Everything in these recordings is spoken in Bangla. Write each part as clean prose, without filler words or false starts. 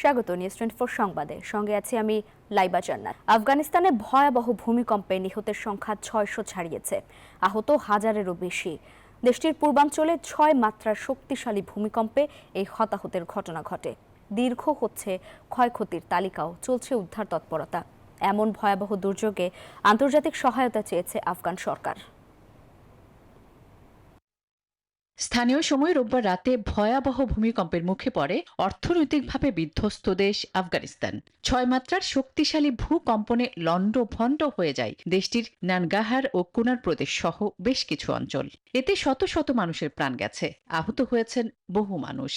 স্বাগত নিউজ 24 সংবাদে। সঙ্গে আছি আমি লাইবা জান্নাত। আফগানিস্তানে ভয়াবহ ভূমিকম্পে নিহতের সংখ্যা 600 ছাড়িয়েছে, আহত হাজারেরও বেশি। দেশটির পূর্বাঞ্চলে 6 মাত্রার শক্তিশালী ভূমিকম্পে এই হতাহতের ঘটনা ঘটে। দীর্ঘ হচ্ছে ক্ষয়ক্ষতির তালিকাও, চলছে উদ্ধার তৎপরতা। এমন ভয়াবহ দুর্যোগে আন্তর্জাতিক সহায়তা চেয়েছে আফগান সরকার। স্থানীয় সময় রোববার রাতে ভয়াবহ ভূমিকম্পের মুখে পড়ে অর্থনৈতিকভাবে বিধ্বস্ত দেশ আফগানিস্তান। 6 মাত্রার শক্তিশালী ভূকম্পনে লণ্ডভণ্ড হয়ে যায় দেশটির নানগাহার ও কুনার প্রদেশ সহ বেশ কিছু অঞ্চল। এতে শত শত মানুষের প্রাণ গেছে, আহত হয়েছেন বহু মানুষ।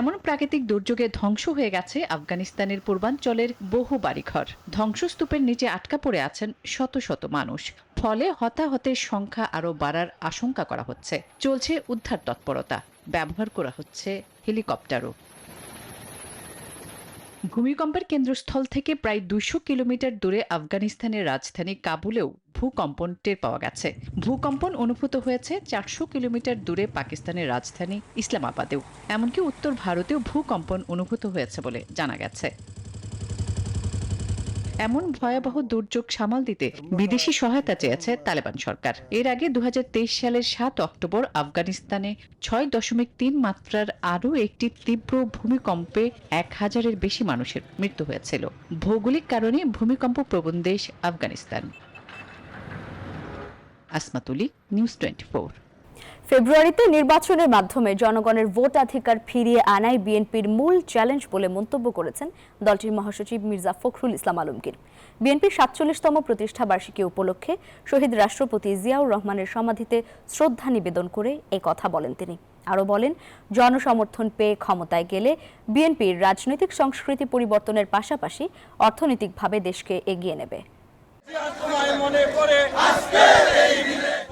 এমন প্রাকৃতিক দুর্যোগে ধ্বংস হয়ে গেছে আফগানিস্তানের পূর্বাঞ্চলের বহু বাড়িঘর। ধ্বংসস্তূপের নিচে আটকা পড়ে আছেন শত শত মানুষ। ফলে হতাহতের সংখ্যা আরও বাড়ার আশঙ্কা করা হচ্ছে। চলছে উদ্ধার তৎপরতা, ব্যবহার করা হচ্ছে হেলিকপ্টারও। ভূমিকম্পের কেন্দ্রস্থল থেকে প্রায় 200 কিলোমিটার দূরে আফগানিস্তানের রাজধানী কাবুলেও ভূকম্পন টের পাওয়া গেছে। ভূকম্পন অনুভূত হয়েছে 400 কিলোমিটার দূরে পাকিস্তানের রাজধানী ইসলামাবাদেও। এমনকি উত্তর ভারতেও ভূকম্পন অনুভূত হয়েছে বলে জানা গেছে। এমন ভয়াবহ দুর্যোগ সামাল দিতে বিদেশি সহায়তা চেয়েছে তালেবান সরকার। এর আগে 2023 সালের 7 অক্টোবর আফগানিস্তানে 6.3 মাত্রার আরও একটি তীব্র ভূমিকম্পে 1000-এর বেশি মানুষের মৃত্যু হয়েছিল। ভৌগোলিক কারণে ভূমিকম্প প্রবণ দেশ আফগানিস্তান। আসমাতুলি, নিউজ 24। ফেব্রুয়ারিতে নির্বাচনের মাধ্যমে জনগণের ভোটাধিকার ফিরিয়ে আনাই বিএনপির মূল চ্যালেঞ্জ বলে মন্তব্য করেছেন দলটির মহাসচিব মির্জা ফখরুল ইসলাম আলমগীর। বিএনপির 47তম প্রতিষ্ঠা বার্ষিকী উপলক্ষে শহীদ রাষ্ট্রপতি জিয়াউর রহমানের সমাধিতে শ্রদ্ধা নিবেদন করে এই কথা বলেন তিনি। আরও বলেন, জনসমর্থন পেয়ে ক্ষমতায় গেলে বিএনপির রাজনৈতিক সংস্কৃতি পরিবর্তনের পাশাপাশি অর্থনৈতিকভাবে দেশকে এগিয়ে নেবে।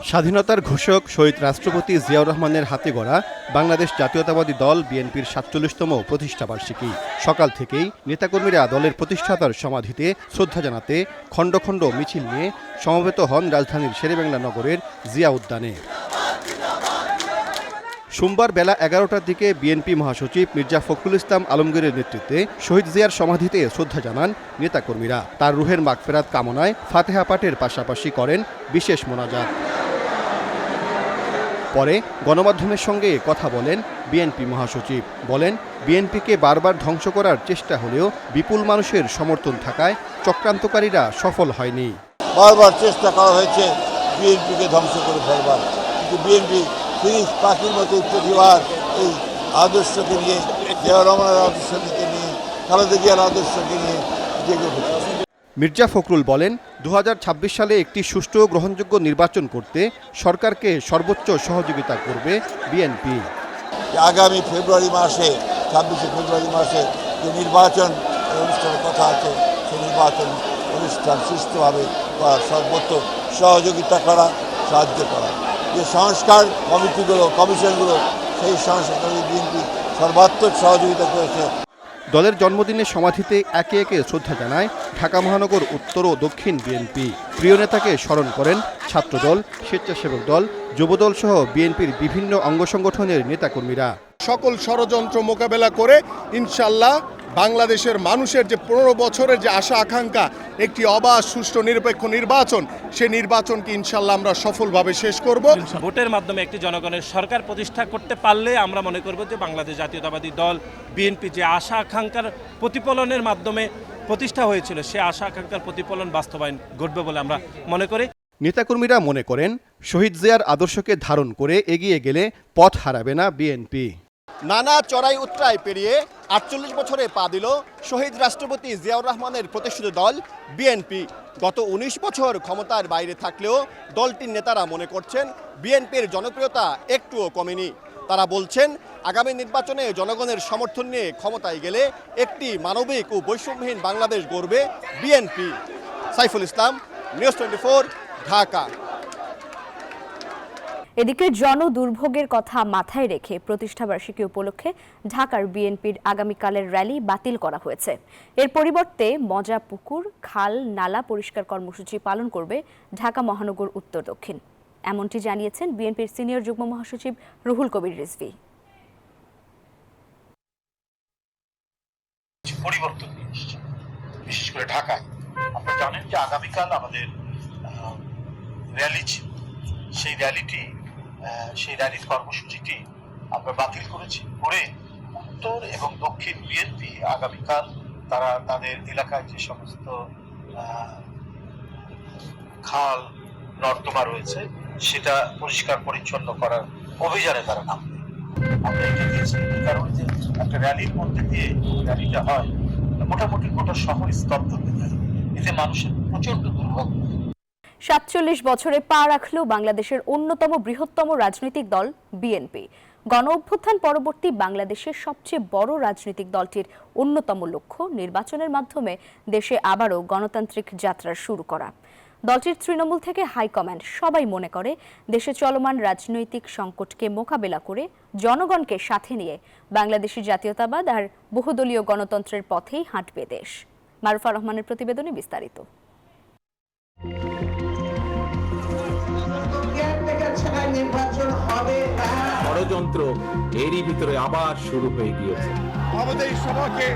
স্বাধীনতার ঘোষক শহীদ রাষ্ট্রপতি জিয়াউর রহমানের হাতে গড়া বাংলাদেশ জাতীয়তাবাদী দল বিএনপির 47তম প্রতিষ্ঠা বার্ষিকী। সকাল থেকেই নেতাকর্মীরা দলের প্রতিষ্ঠাতার সমাধিতে শ্রদ্ধা জানাতে খণ্ড খণ্ড মিছিল নিয়ে সমবেত হন রাজধানীর শেরেবাংলা নগরের জিয়া উদ্যানে। সোমবার বেলা 11টার দিকে বিএনপি মহাসচিব মির্জা ফখরুল ইসলাম আলমগীরের নেতৃত্বে শহীদ জিয়ার সমাধিতে শ্রদ্ধা জানান নেতাকর্মীরা। তার রুহের মাগফেরাত কামনায় ফাতেহা পাঠের পাশাপাশি করেন বিশেষ মোনাজাত। পরে গণমাধ্যমের সঙ্গে কথা বলেন বিএনপি মহাসচিব। বলেন, বিএনপিকে বারবার ধ্বংস করার চেষ্টা হলেও বিপুল মানুষের সমর্থন থাকায় চক্রান্তকারীরা সফল হয়নি। বারবার চেষ্টা করা হয়েছে বিএনপিকে ধ্বংস করে ফেলবার, কিন্তু বিএনপি ফিনিশ পাখির মতো প্রতিবার এই আদর্শকে নিয়ে, জিয়াউর রহমানের আদর্শকে নিয়ে, খালেদা জিয়ার আদর্শকে নিয়ে জেগে উঠেছে। মির্জা ফখরুল বলেন, 2026 সালে একটি সুষ্ঠু ও গ্রহণযোগ্য নির্বাচন করতে সরকারকে সর্বোচ্চ সহযোগিতা করবে বিএনপি। আগামী ফেব্রুয়ারি মাসে, 26শে ফেব্রুয়ারি মাসে যে নির্বাচন অনুষ্ঠানের কথা আছে, সেই নির্বাচন অনুষ্ঠান সুষ্ঠুভাবে করার সর্বোচ্চ সহযোগিতা করা, সাহায্য করা। যে সংস্কার কমিটিগুলো, কমিশনগুলো, সেই সংস্কারে বিএনপি সর্বাত্মক সহযোগিতা করেছে। দলের জন্মদিনের সমাধিতে একে একে শ্রদ্ধা জানায় ঢাকা মহানগর উত্তর ও দক্ষিণ বিএনপি। প্রিয় নেতাকে স্মরণ করেন ছাত্রদল, স্বেচ্ছাসেবক দল, যুবদল সহ বিএনপির বিভিন্ন অঙ্গ সংগঠনের নেতাকর্মীরা। সকল ষড়যন্ত্র মোকাবেলা করে ইনশাল্লাহ বাংলাদেশের মানুষের যে 15 বছরের যে আশা আকাঙ্ক্ষা, একটি অবাধ সুষ্ঠু নিরপেক্ষ নির্বাচন, সেই নির্বাচনকে ইনশাল্লাহ আমরা সফলভাবে শেষ করব। ভোটের মাধ্যমে একটি জনগণের সরকার প্রতিষ্ঠা করতে পারলে আমরা মনে করব যে বাংলাদেশ জাতীয়তাবাদী দল বিএনপি যে আশা আকাঙ্ক্ষার প্রতিফলনের মাধ্যমে প্রতিষ্ঠা হয়েছিল, সে আশা আকাঙ্ক্ষার প্রতিফলন বাস্তবায়ন ঘটবে বলে আমরা মনে করি। নেতাকর্মীরা মনে করেন, শহীদ জিয়ার আদর্শকে ধারণ করে এগিয়ে গেলে পথ হারাবে না বিএনপি। নানা চড়াই উতরাই পেরিয়ে 48 বছরে পা দিল শহীদ রাষ্ট্রপতি জিয়াউর রহমানের প্রতিষ্ঠিত দল বিএনপি। গত 19 বছর ক্ষমতার বাইরে থাকলেও দলটির নেতারা মনে করছেন বিএনপির জনপ্রিয়তা একটুও কমেনি। তারা বলছেন, আগামী নির্বাচনে জনগণের সমর্থন নিয়ে ক্ষমতায় গেলে একটি মানবিক ও বৈষম্যহীন বাংলাদেশ গড়বে বিএনপি। সাইফুল ইসলাম, নিউজ 24, ঢাকা। এদিকে দুর্ভোগের কথা মাথায় রেখে প্রতিষ্ঠাবার্ষিকী উপলক্ষে ঢাকার বিএনপির আগামীকালের র্যালি বাতিল করা হয়েছে। এর পরিবর্তে মজা পুকুর, খাল, নালা পরিষ্কার কর্মসূচি পালন করবে ঢাকা মহানগর উত্তর দক্ষিণ। এমনটি জানিয়েছেন বিএনপির সিনিয়র যুগ্ম মহাসচিব রুহুল কবির রিজভী। পরিবর্তন নিয়ে এসেছে, বিশেষ করে ঢাকায়। আপনারা জানেন যে আগামীকাল আমাদের র্যালি ছিল, সেই র্যালির কর্মসূচিটি আমরা বাতিল করে উত্তর এবং দক্ষিণ বিএনপি আগামীকাল তারা তাদের এলাকায় যে সমস্ত খাল নর্দমা রয়েছে সেটা পরিষ্কার পরিচ্ছন্ন করার অভিযানে তারা নামবে। আমরা এটা দিয়েছি কারণ যে একটা র্যালির মধ্যে দিয়ে র্যালিটা হয়, মোটামুটি গোটা শহর স্তব্ধ হয়ে যায়, এতে মানুষের প্রচন্ড দুর্ভোগ। ৪৭ বছরে পা রাখল বাংলাদেশের অন্যতম বৃহত্তম রাজনৈতিক দল বিএনপি। গণ অভ্যুত্থান পরবর্তী বাংলাদেশের সবচেয়ে বড় রাজনৈতিক দলটির অন্যতম লক্ষ্য নির্বাচনের মাধ্যমে দেশে আবারও গণতান্ত্রিক যাত্রা শুরু করা। দলটির তৃণমূল থেকে হাইকমান্ড সবাই মনে করে দেশে চলমান রাজনৈতিক সংকটকে মোকাবেলা করে জনগণকে সাথে নিয়ে বাংলাদেশি জাতীয়তাবাদ আর বহুদলীয় গণতন্ত্রের পথেই হাঁটবে দেশ। মারুফা রহমানের প্রতিবেদনে বিস্তারিত। ষড়যন্ত্র এরই ভিতরে আবার শুরু হয়ে গিয়েছে। আমাদের এই সভাকে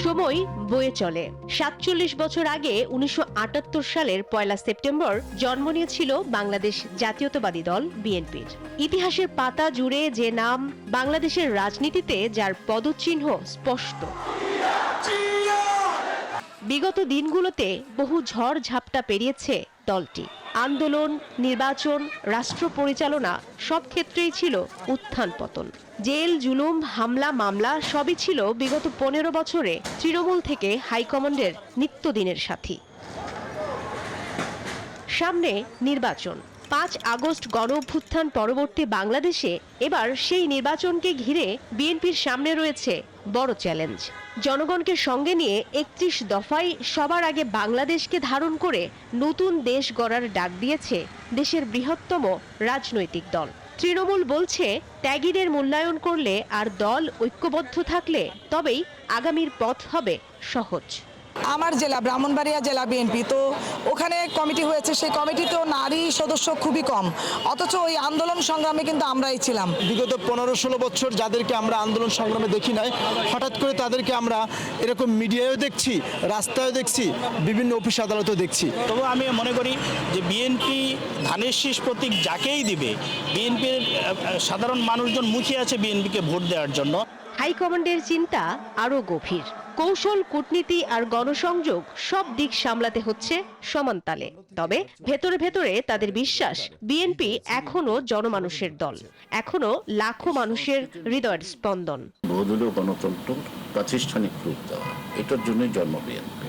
সময় বয়ে চলে। ৪৭ বছর আগে ১৯৭৮ সালের ১ সেপ্টেম্বর জন্ম নিয়েছিল বাংলাদেশ জাতীয়তাবাদী দল বিএনপির। ইতিহাসের পাতা জুড়ে যে নাম, বাংলাদেশের রাজনীতিতে যার পদচিহ্ন স্পষ্ট। বিগত দিনগুলোতে বহু ঝড় ঝাপটা পেরিয়েছে দলটি। আন্দোলন, নির্বাচন, রাষ্ট্র পরিচালনা সব ক্ষেত্রেই ছিল উত্থান পতন। জেল, জুলুম, হামলা, মামলা সবই ছিল বিগত ১৫ বছরে তৃণমূল থেকে হাইকমান্ডের নিত্যদিনের সাথী। সামনে নির্বাচন। ৫ আগস্ট গণ অভ্যুত্থান পরবর্তী বাংলাদেশে এবার সেই নির্বাচনকে ঘিরে বিএনপির সামনে রয়েছে বড় চ্যালেঞ্জ। জনগণকে সঙ্গে নিয়ে ৩১ দফায় সবার আগে বাংলাদেশকে ধারণ করে নতুন দেশ গড়ার ডাক দিয়েছে দেশের বৃহত্তম রাজনৈতিক দল। তৃণমূল বলছে, ত্যাগীদের মূল্যায়ন করলে আর দল ঐক্যবদ্ধ থাকলে তবেই আগামীর পথ হবে সহজ। আমার জেলা ব্রাহ্মণবাড়িয়া জেলা বিএনপি, তো ওখানে কমিটি হয়েছে, সেই কমিটিতেও নারী সদস্য খুবই কম, অথচ ওই আন্দোলন সংগ্রামে কিন্তু আমরাই ছিলাম। বিগত ১৫-১৬ বছর যাদেরকে আমরা আন্দোলন সংগ্রামে দেখি নাই, হঠাৎ করে তাদেরকে আমরা এরকম মিডিয়ায়ও দেখছি, রাস্তায়ও দেখছি, বিভিন্ন অফিস আদালতেও দেখছি। তবু আমি মনে করি যে বিএনপি ধানের শীষ প্রতীক যাকেই দিবে, বিএনপির সাধারণ মানুষজন মুখিয়ে আছে বিএনপিকে ভোট দেওয়ার জন্য। হাইকমান্ডের চিন্তা আরও গভীর। কৌশল, কূটনীতি আর গণসংযোগ সব দিক সামলাতে হচ্ছে সমান তালে। তবে ভেতরে ভেতরে তাদের বিশ্বাস, বিএনপি এখনো জনমানুষের দল, এখনো লাখো মানুষের হৃদয়ের স্পন্দন। বহুদলীয় গণতন্ত্র প্রাতিষ্ঠানিক রূপ দেওয়া, এটার জন্যই জন্ম বিএনপি,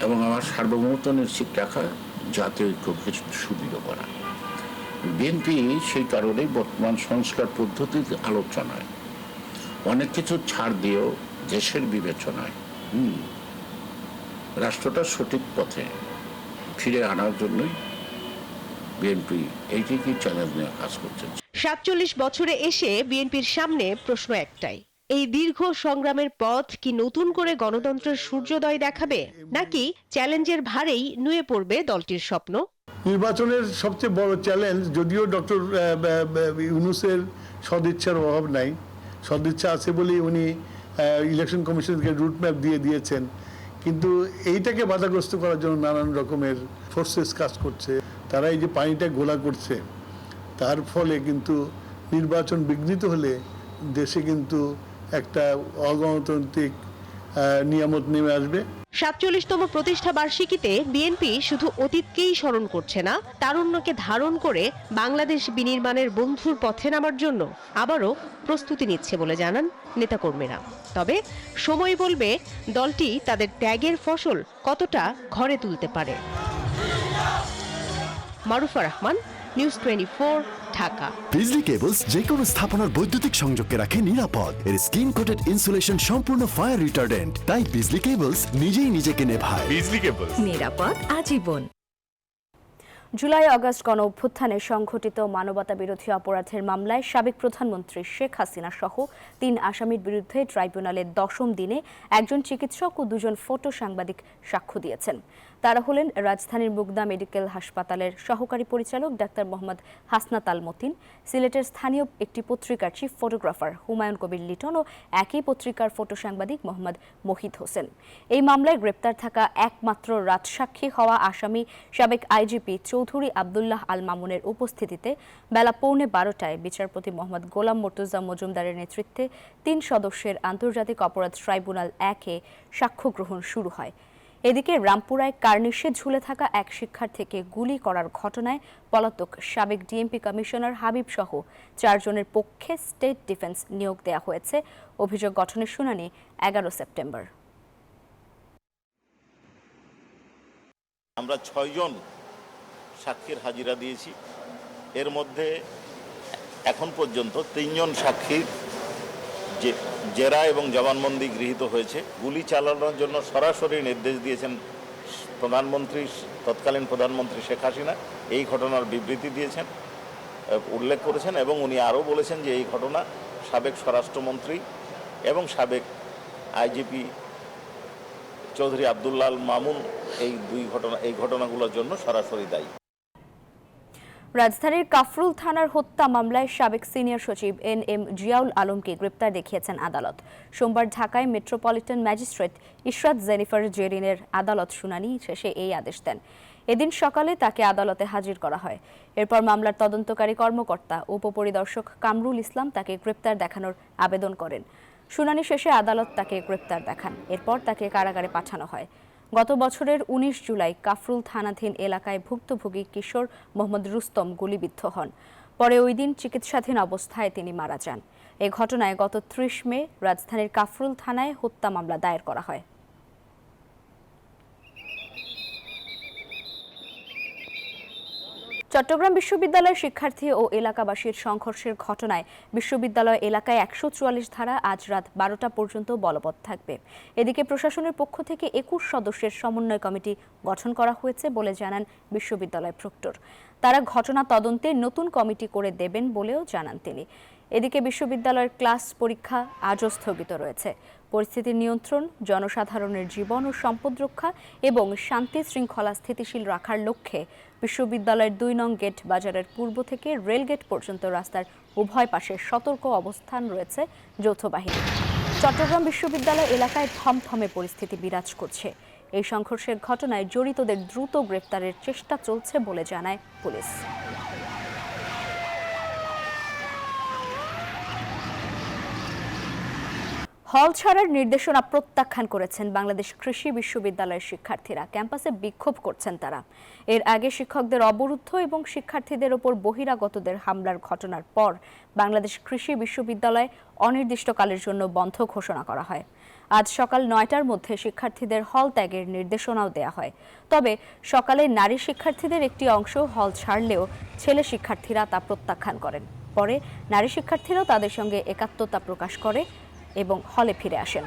এবং আমার সার্বভৌমত্ব নিশ্চিত রাখা, জাতীয় ঐক্যকে সুদৃঢ় করা। বিএনপি সেই কারণেই বর্তমান সংস্কার পদ্ধতির আলোচনায় অনেক কিছু ছাড় দিয়েও দেশের বিবেচনায় রাষ্ট্রটা সঠিক পথে ফিরে আনার জন্যই বিএনপি এইটিকে চ্যালেঞ্জ নিয়ে কাজ করছে। ৪৭ বছরে এসে বিএনপির সামনে প্রশ্ন একটাই, এই দীর্ঘ সংগ্রামের পথ কি নতুন করে গণতন্ত্রের সূর্যোদয় দেখাবে, নাকি চ্যালেঞ্জের ভারেই নুয়ে পড়বে দলটির স্বপ্ন? নির্বাচনের সবচেয়ে বড় চ্যালেঞ্জ, যদিও ডক্টর ইউনূসের সদিচ্ছার অভাব নাই, সদিচ্ছা আছে বলেই উনি ইলেকশন কমিশনকে রুট ম্যাপ দিয়ে দিয়েছেন, কিন্তু এইটাকে বাধাগ্রস্ত করার জন্য নানান রকমের ফোর্সেস কাজ করছে। তারা এই যে পানিটা ঘোলা করছে, তার ফলে কিন্তু নির্বাচন বিঘ্নিত হলে দেশে কিন্তু একটা অগণতান্ত্রিক নিয়ামত নেমে আসবে। ৪৭তম প্রতিষ্ঠা বার্ষিকীতে বিএনপি শুধু অতীতকেই স্মরণ করছে না, তারুণ্যকে ধারণ করে বাংলাদেশ বিনির্মাণের বন্ধুর পথে নামার জন্য আবারও প্রস্তুতি নিচ্ছে বলে জানান নেতাকর্মীরা। তবে সময় বলবে দলটি তাদের ত্যাগের ফসল কতটা ঘরে তুলতে পারে। মারুফা রহমান, নিউজ 24, ঢাকা। বিজলি কেবলস যে কোনো স্থাপনার বৈদ্যুতিক সংযোগকে রাখে নিরাপদ। এর স্কিন কোটেড ইনসুলেশন সম্পূর্ণ ফায়ার রিটার্ডেন্ট, তাই বিজলি কেবলস নিজেই নিজেকে নেভায়। বিজলি কেবলস, নিরাপদ আজীবন। জুলাই আগস্ট গণ অভ্যুত্থানে সংঘটিত মানবতা বিরোধী অপরাধের মামলায় সাবেক প্রধানমন্ত্রী শেখ হাসিনা সহ ৩ আসামির বিরুদ্ধে ট্রাইব্যুনালের ১০ম দিনে একজন চিকিৎসক ও ২জন ফটো সাংবাদিক সাক্ষ্য দিয়েছেন। তারা হলেন রাজধানীর মুগদা মেডিকেল হাসপাতালের সহকারী পরিচালক ডাক্তার মোহাম্মদ হাসনাত আল মতিন, সিলেটের স্থানীয় একটি পত্রিকার চিফ ফটোগ্রাফার হুমায়ুন কবির লিটন ও একই পত্রিকার ফটো সাংবাদিক মোহাম্মদ মহিদ হোসেন। এই মামলায় গ্রেপ্তার থাকা একমাত্র রাজসাক্ষী হওয়া আসামি সাবেক আইজিপি চৌধুরী আব্দুল্লাহ আল মামুনের উপস্থিতিতে বেলা 11:15টায় বিচারপতি মোহাম্মদ গোলাম মর্তুজা মজুমদারের নেতৃত্বে 3 সদস্যের আন্তর্জাতিক অপরাধ ট্রাইব্যুনাল 1-এ সাক্ষ্য গ্রহণ শুরু হয়। এদিকে রামপুরায় কার্নিশে ঝুলে থাকা এক শিক্ষার্থীকে গুলি করার ঘটনায় পলাতক সাবেক ডিএমপি কমিশনার হাবিব সহ 4 জনের পক্ষে স্টেট ডিফেন্স নিয়োগ দেওয়া হয়েছে। অভিযোগ গঠনের শুনানি 11 সেপ্টেম্বর। আমরা 6 জন সাক্ষীর হাজিরা দিয়েছি। এর মধ্যে এখন পর্যন্ত 3 জন সাক্ষীর জেরা এবং জবানবন্দি গৃহীত হয়েছে। গুলি চালানোর জন্য সরাসরি নির্দেশ দিয়েছেন তৎকালীন প্রধানমন্ত্রী শেখ হাসিনা। এই ঘটনার বিবৃতি দিয়েছেন, উল্লেখ করেছেন এবং উনি আরও বলেছেন যে এই ঘটনা সাবেক স্বরাষ্ট্রমন্ত্রী এবং সাবেক আইজিপি চৌধুরী আব্দুল্লাহ আল মামুন এই ঘটনাগুলোর জন্য সরাসরি দায়ী। রাজধানীর কাফরুল থানার হত্যা মামলায় সাবেক সিনিয়র সচিব NM জিয়াউল আলমকে গ্রেপ্তার দেখিয়েছেন আদালত। সোমবার ঢাকায় মেট্রোপলিটন ম্যাজিস্ট্রেট ইশরাত জেনিফার জেরিনের আদালত শুনানি শেষে এই আদেশ দেন। এদিন সকালে তাকে আদালতে হাজির করা হয়। এরপর মামলার তদন্তকারী কর্মকর্তা উপপরিদর্শক কামরুল ইসলাম তাকে গ্রেপ্তার দেখানোর আবেদন করেন। শুনানি শেষে আদালত তাকে গ্রেপ্তার দেখান। এরপর তাকে কারাগারে পাঠানো হয়। গত বছরের 19 জুলাই কাফরুল থানাধীন এলাকায় ভুক্তভোগী কিশোর মোহাম্মদ রুস্তম গুলিবিদ্ধ হন। পরে ওই দিন চিকিৎসাধীন অবস্থায় তিনি মারা যান। এই ঘটনায় গত 30 মে রাজধানীর কাফরুল থানায় হত্যা মামলা দায়ের করা হয়। চট্টগ্রাম বিশ্ববিদ্যালয়ের শিক্ষার্থী ও এলাকাবাসীর সংঘর্ষের ঘটনায় বিশ্ববিদ্যালয় এলাকায় 144 ধারা আজ রাত 12টা পর্যন্ত বলবৎ থাকবে। এদিকে প্রশাসনের পক্ষ থেকে 21 সদস্যের সমন্বয় কমিটি গঠন করা হয়েছে বলে জানান বিশ্ববিদ্যালয় প্রক্টর। তারা ঘটনা তদন্তে নতুন কমিটি করে দেবেন বলেও জানান তিনি। এদিকে বিশ্ববিদ্যালয়ের ক্লাস পরীক্ষা আজও স্থগিত রয়েছে। পরিস্থিতি নিয়ন্ত্রণ, জনসাধারণের জীবন ও সম্পদ রক্ষা এবং শান্তি শৃঙ্খলা স্থিতিশীল রাখার লক্ষ্যে বিশ্ববিদ্যালয়ের 2 নং গেট বাজারের পূর্ব থেকে রেলগেট পর্যন্ত রাস্তার উভয় পাশে সতর্ক অবস্থান রয়েছে যৌথ বাহিনী। চট্টগ্রাম বিশ্ববিদ্যালয় এলাকায় থমথমে পরিস্থিতি বিরাজ করছে। এই সংঘর্ষের ঘটনায় জড়িতদের দ্রুত গ্রেফতারের চেষ্টা চলছে বলে জানায় পুলিশ। হল ছাড়ার নির্দেশনা প্রত্যাখ্যান করেছেন বাংলাদেশ কৃষি বিশ্ববিদ্যালয়ের শিক্ষার্থীরা। ক্যাম্পাসে বিক্ষোভ করছেন তারা। এর আগে শিক্ষকদের অবরুদ্ধ এবং শিক্ষার্থীদের ওপর বহিরাগতদের হামলার ঘটনার পর বাংলাদেশ কৃষি বিশ্ববিদ্যালয় অনির্দিষ্টকালের জন্য বন্ধ ঘোষণা করা হয়। আজ সকাল 9টার মধ্যে শিক্ষার্থীদের হল ত্যাগের নির্দেশনাও দেয়া হয়। তবে সকালে নারী শিক্ষার্থীদের একটি অংশ হল ছাড়লেও ছেলে শিক্ষার্থীরা তা প্রত্যাখ্যান করেন। পরে নারী শিক্ষার্থীরাও তাদের সঙ্গে একাত্মতা প্রকাশ করে এবং হলে ফিরে আসেন।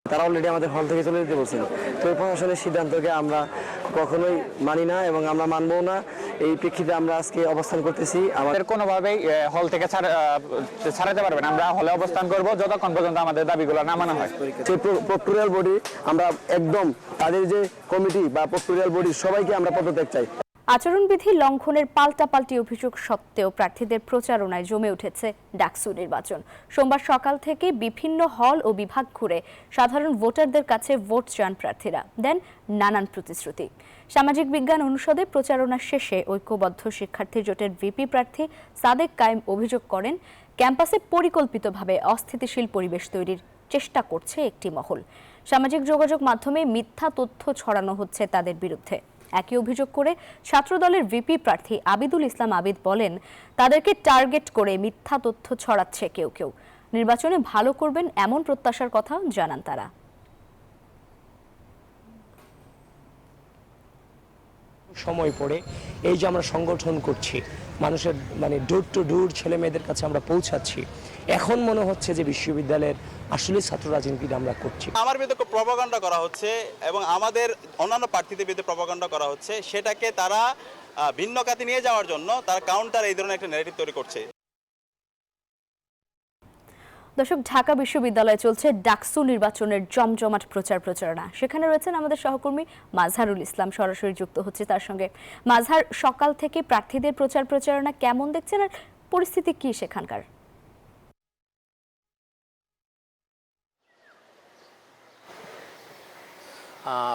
তারা অলরেডি আমাদের হল থেকে চলে যেতে বলছেন। তো প্রশাসনের সিদ্ধান্তকে আমরা কখনোই মানি না এবং আমরা মানবো না। এই প্রেক্ষিতে আমরা আজকে অবস্থান করতেছি। আমাদের কোনোভাবেই হল থেকে ছাড়াতে পারবেন। আমরা হলে অবস্থান করব যতক্ষণ পর্যন্ত আমাদের দাবিগুলো না মানা হয়। সেই প্রক্টোরিয়াল বডি আমরা একদম তাদের যে কমিটি বা প্রক্টোরিয়াল বডি সবাইকে আমরা পদত্যাগ চাই। আচরণবিধি লঙ্ঘনের পাল্টাপাল্টি অভিযোগ সত্ত্বেও প্রার্থীদের প্রচারণায় জমে উঠেছে ডাকসু নির্বাচন। সোমবার সকাল থেকে বিভিন্ন হল ও বিভাগ ঘুরে সাধারণ ভোটারদের কাছে ভোট চান প্রার্থীরা, দেন নানান প্রতিশ্রুতি। সামাজিক বিজ্ঞান অনুষদে প্রচারণা শেষে ঐক্যবদ্ধ শিক্ষার্থী জোটের ভিপি প্রার্থী সাদেক কায়েম অভিযোগ করেন, ক্যাম্পাসে পরিকল্পিতভাবে অস্থিতিশীল পরিবেশ তৈরির চেষ্টা করছে একটি মহল। সামাজিক যোগাযোগ মাধ্যমে মিথ্যা তথ্য ছড়ানো হচ্ছে তাদের বিরুদ্ধে। একই অভিযোগ করে ছাত্রদলের ভিপি প্রার্থী আবিদুল ইসলাম আবিদ বলেন, তাদেরকে টার্গেট করে মিথ্যা তথ্য ছড়াচ্ছে কেউ কেউ। নির্বাচনে ভালো করবেন এমন প্রত্যাশার কথা জানান তারা। সময় পড়ে এই যে আমরা সংগঠন করছি, মানুষের ডোর টু ডোর ছেলে মেয়েদের কাছে আমরা পৌঁছাচ্ছি, এখন মনে হচ্ছে যে বিশ্ববিদ্যালয়ের আসলে ছাত্র রাজনীতি আমরা করছি। আমার বিরুদ্ধে প্রপাগান্ডা করা হচ্ছে এবং আমাদের অন্যান্য প্রার্থীদের বিরুদ্ধে প্রপাগান্ডা করা হচ্ছে, সেটাকে তারা ভিন্ন খাতে নিয়ে যাওয়ার জন্য তারা কাউন্টার এই ধরনের একটা ন্যারেটিভ তৈরি করছে। দর্শক, ঢাকা বিশ্ববিদ্যালয়ে চলছে ডাকসু নির্বাচনের জমজমাট প্রচারণা। সেখানে রয়েছেন আমাদের সহকর্মী মাজহারুল ইসলাম, সরাসরি যুক্ত হচ্ছে তার সঙ্গে। মাজহার, সকাল থেকে প্রার্থীদের প্রচারণা কেমন দেখছেন আর পরিস্থিতি কি সেখানকার?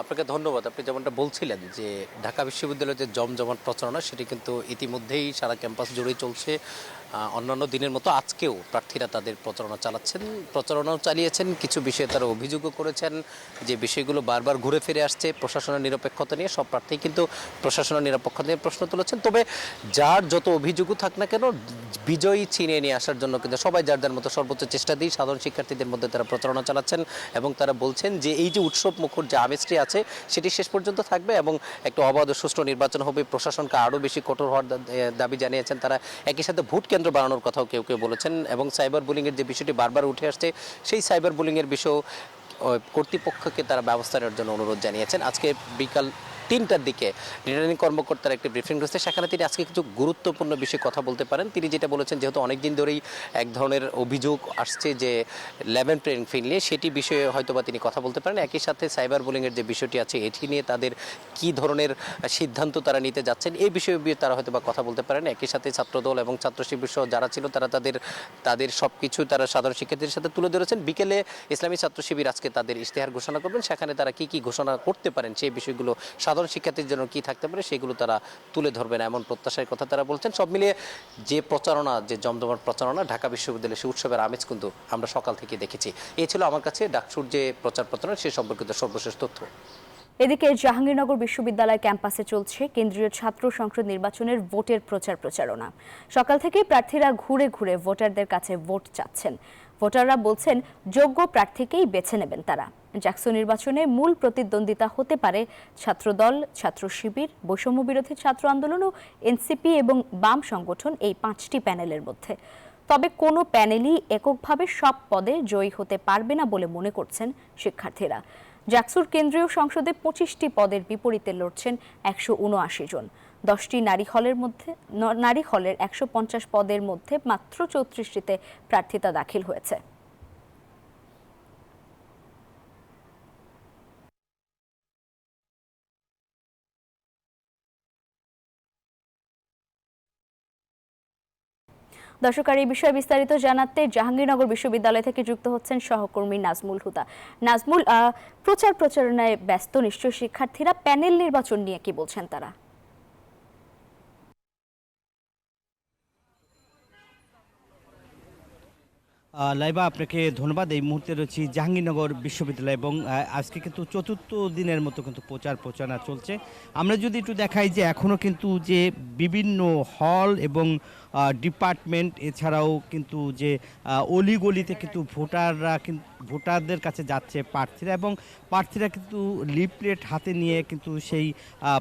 আপনাকে ধন্যবাদ। আপনি যেমনটা বলছিলেন যে ঢাকা বিশ্ববিদ্যালয়ের যে জমজমাট প্রচারণা সেটি কিন্তু ইতিমধ্যেই সারা ক্যাম্পাস জুড়েই চলছে। অন্যান্য দিনের মতো আজকেও প্রার্থীরা তাদের প্রচারণাও চালিয়েছেন। কিছু বিষয়ে তারা অভিযোগও করেছেন যে বিষয়গুলো বারবার ঘুরে ফিরে আসছে প্রশাসনের নিরপেক্ষতা নিয়ে। সব প্রার্থী কিন্তু প্রশাসনের নিরপেক্ষতা নিয়ে প্রশ্ন তুলেছেন। তবে যার যত অভিযোগও থাক না কেন, বিজয়ী ছিনিয়ে নিয়ে আসার জন্য কিন্তু সবাই যার যার মতো সর্বোচ্চ চেষ্টা দিয়ে সাধারণ শিক্ষার্থীদের মধ্যে তারা প্রচারণা চালাচ্ছেন এবং তারা বলছেন যে এই যে উৎসব মুখর যে আমেজটি আছে সেটি শেষ পর্যন্ত থাকবে এবং একটা অবাধ সুষ্ঠু নির্বাচন হবে। প্রশাসনকে আরও বেশি কঠোর হওয়ার দাবি জানিয়েছেন তারা। একই সাথে ভোট কেন্দ্র বাড়ানোর কথাও কেউ বলেছেন এবং সাইবার বুলিংয়ের যে বিষয়টি বারবার উঠে আসছে সেই সাইবার বুলিংয়ের বিষয়েও কর্তৃপক্ষকে তারা ব্যবস্থা নেওয়ার জন্য অনুরোধ জানিয়েছেন। আজকে বিকাল 3টার দিকে রিটার্নিং কর্মকর্তার একটি ব্রিফিং রয়েছে, সেখানে তিনি আজকে কিছু গুরুত্বপূর্ণ বিষয়ে কথা বলতে পারেন। তিনি যেটা বলেছেন, যেহেতু অনেকদিন ধরেই এক ধরনের অভিযোগ আসছে যে লেভেল প্লেইং ফিল্ড নিয়ে, সেটি বিষয়ে হয়তোবা তিনি কথা বলতে পারেন। একই সাথে সাইবার বুলিংয়ের যে বিষয়টি আছে এটি নিয়ে তাদের কী ধরনের সিদ্ধান্ত তারা নিতে যাচ্ছেন এই বিষয়ে তারা হয়তোবা কথা বলতে পারেন। একই সাথে ছাত্রদল এবং ছাত্র শিবির সহ যারা ছিল তারা তাদের সব কিছু তারা সাধারণ শিক্ষার্থীদের সাথে তুলে ধরেছেন। বিকেলে ইসলামী ছাত্র শিবির আজকে তাদের ইশতেহার ঘোষণা করবেন, সেখানে তারা কি ঘোষণা করতে পারেন সেই বিষয়গুলো, সাধারণ শিক্ষার্থীর জন্য কি থাকতে পারে সেগুলো তারা তুলে ধরবেন এমন প্রত্যাশার কথা তারা বলছেন। সব মিলিয়ে যে প্রচারণা, যে জমজমাট প্রচারণা ঢাকা বিশ্ববিদ্যালয়ের সেই উৎসবের আমেজ কিন্তু আমরা সকাল থেকে দেখেছি। এই ছিল আমার কাছে ডাকসুর যে প্রচারণা সে সম্পর্কিত সর্বশেষ তথ্য। এদিকে জাহাঙ্গীরনগর বিশ্ববিদ্যালয় ক্যাম্পাসে চলছে কেন্দ্রীয় ছাত্র সংসদ নির্বাচনের ভোটের প্রচারণা। সকাল থেকে প্রার্থীরা ঘুরে ঘুরে ভোটারদের কাছে ভোট চাচ্ছেন। ভোটাররা বলছেন যোগ্য প্রার্থীকেই বেছে নেবেন তারা। ডাকসু নির্বাচনে মূল প্রতিদ্বন্দ্বিতা হতে পারে ছাত্রদল, ছাত্র শিবির, বৈষম্য বিরোধী ছাত্র আন্দোলন ও এনসিপি এবং বাম সংগঠন, এই 5টি প্যানেলের মধ্যে। তবে কোনো প্যানেলই এককভাবে সব পদে জয়ী হতে পারবে না বলে মনে করছেন শিক্ষার্থীরা। ডাকসুর কেন্দ্রীয় সংসদে 25টি পদের বিপরীতে লড়ছেন 179 জন। 10টি নারী হলের 150 পদের মধ্যে মাত্র 34টিতে প্রার্থিতা দাখিল হয়েছে। দর্শক, আর এই বিষয়ে বিস্তারিত জানাতে জাহাঙ্গীরনগর বিশ্ববিদ্যালয় থেকে যুক্ত হচ্ছেন সহকর্মী নাজমুল হুদা। নাজমুল, প্রচারণায় ব্যস্ত নিশ্চয় শিক্ষার্থীরা, প্যানেল নির্বাচন নিয়ে কি বলছেন তারা? লাইবা, আপনাকে ধন্যবাদ। এই মুহূর্তে রয়েছি জাহাঙ্গীরনগর বিশ্ববিদ্যালয় এবং আজকে কিন্তু 4র্থ দিনের মতো কিন্তু প্রচারণা চলছে। আমরা যদি একটু দেখাই যে এখনও কিন্তু যে বিভিন্ন হল এবং ডিপার্টমেন্ট, এছাড়াও কিন্তু যে অলিগলিতে কিন্তু ভোটারদের কাছে যাচ্ছে প্রার্থীরা, এবং প্রার্থীরা কিন্তু লিফলেট হাতে নিয়ে কিন্তু সেই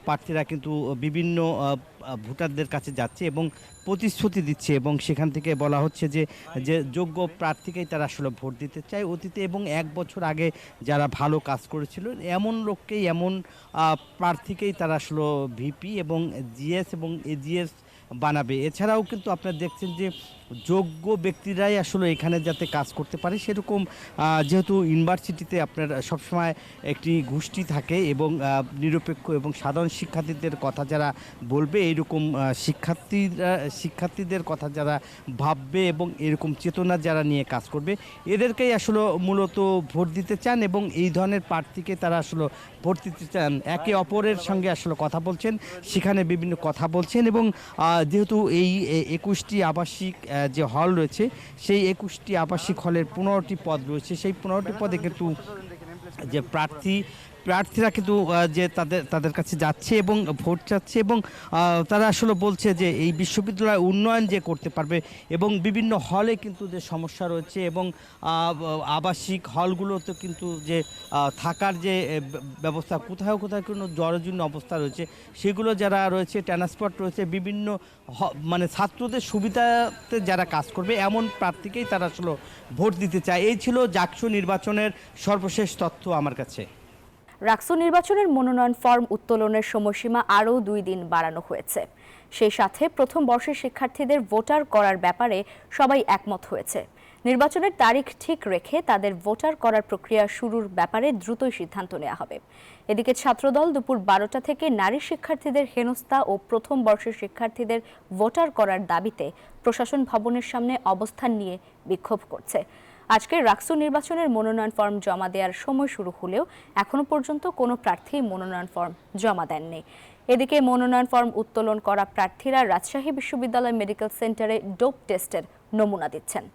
প্রার্থীরা কিন্তু বিভিন্ন ভোটারদের কাছে যাচ্ছে এবং প্রতিশ্রুতি দিচ্ছে এবং সেখান থেকে বলা হচ্ছে যে যোগ্য প্রার্থীকেই তারা আসলে ভোট দিতে চায় অতীতে, এবং 1 বছর আগে যারা ভালো কাজ করেছিল এমন লোককেই, এমন প্রার্থীকেই তারা আসলে ভিপি এবং জিএস এবং এজিএস বানাবে। এছাড়াও কিন্তু আপনারা দেখছেন যে যোগ্য ব্যক্তিরাই আসলে এখানে যাতে কাজ করতে পারে সেরকম, যেহেতু ইউনিভার্সিটিতে আপনার সবসময় একটি গোষ্ঠী থাকে এবং নিরপেক্ষ এবং সাধারণ শিক্ষার্থীদের কথা যারা বলবে, এইরকম শিক্ষার্থীদের কথা যারা ভাববে এবং এরকম চেতনা যারা নিয়ে কাজ করবে, এদেরকেই আসলে মূলত ভোট দিতে চান এবং এই ধরনের প্রার্থীকে তারা আসলে ভোট দিতে চান। একে অপরের সঙ্গে আসলে কথা বলছেন, সেখানে বিভিন্ন কথা বলছেন এবং যেহেতু এই 21টি আবাসিক যে হল রয়েছে, সেই 21টি আবাসিক হলের 15টি পদ রয়েছে। সেই 15টি পদে কিন্তু যে প্রার্থীরা কিন্তু যে তাদের কাছে যাচ্ছে এবং ভোট চাচ্ছে এবং তারা আসলে বলছে যে এই বিশ্ববিদ্যালয় উন্নয়ন যে করতে পারবে এবং বিভিন্ন হলে কিন্তু যে সমস্যা রয়েছে এবং আবাসিক হলগুলোতে কিন্তু যে থাকার যে ব্যবস্থা, কোথাও কোনো জরাজীর্ণ অবস্থা রয়েছে, সেগুলো যারা রয়েছে, ট্রান্সপোর্ট রয়েছে, বিভিন্ন মানে ছাত্রদের সুবিধাতে যারা কাজ করবে এমন প্রার্থীকেই তারা আসলে ভোট দিতে চায়। এই ছিল ডাকসু নির্বাচনের সর্বশেষ তথ্য আমার কাছে। ডাকসু নির্বাচনের মনোনয়ন ফর্ম উত্তোলনের সময়সীমা আরও 2 দিন বাড়ানো হয়েছে। সেই সাথে প্রথম বর্ষের শিক্ষার্থীদের ভোটার করার ব্যাপারে সবাই একমত হয়েছে। নির্বাচনের তারিখ ঠিক রেখে তাদের ভোটার করার প্রক্রিয়া শুরুর ব্যাপারে দ্রুতই সিদ্ধান্ত নেওয়া হবে। এদিকে ছাত্রদল দুপুর 12টা থেকে নারী শিক্ষার্থীদের হেনস্থা ও প্রথম বর্ষের শিক্ষার্থীদের ভোটার করার দাবিতে প্রশাসন ভবনের সামনে অবস্থান নিয়ে বিক্ষোভ করছে। আজকে রাকসু নির্বাচনের মনোনয়ন ফর্ম জমা দেওয়ার সময় শুরু হলেও এখনো পর্যন্ত কোনো প্রার্থী মনোনয়ন ফর্ম জমা দেননি। এদিকে মনোনয়ন ফর্ম উত্তোলন করা প্রার্থীরা রাজশাহী বিশ্ববিদ্যালয় মেডিকেল সেন্টারে ডোপ টেস্টের নমুনা দিচ্ছেন।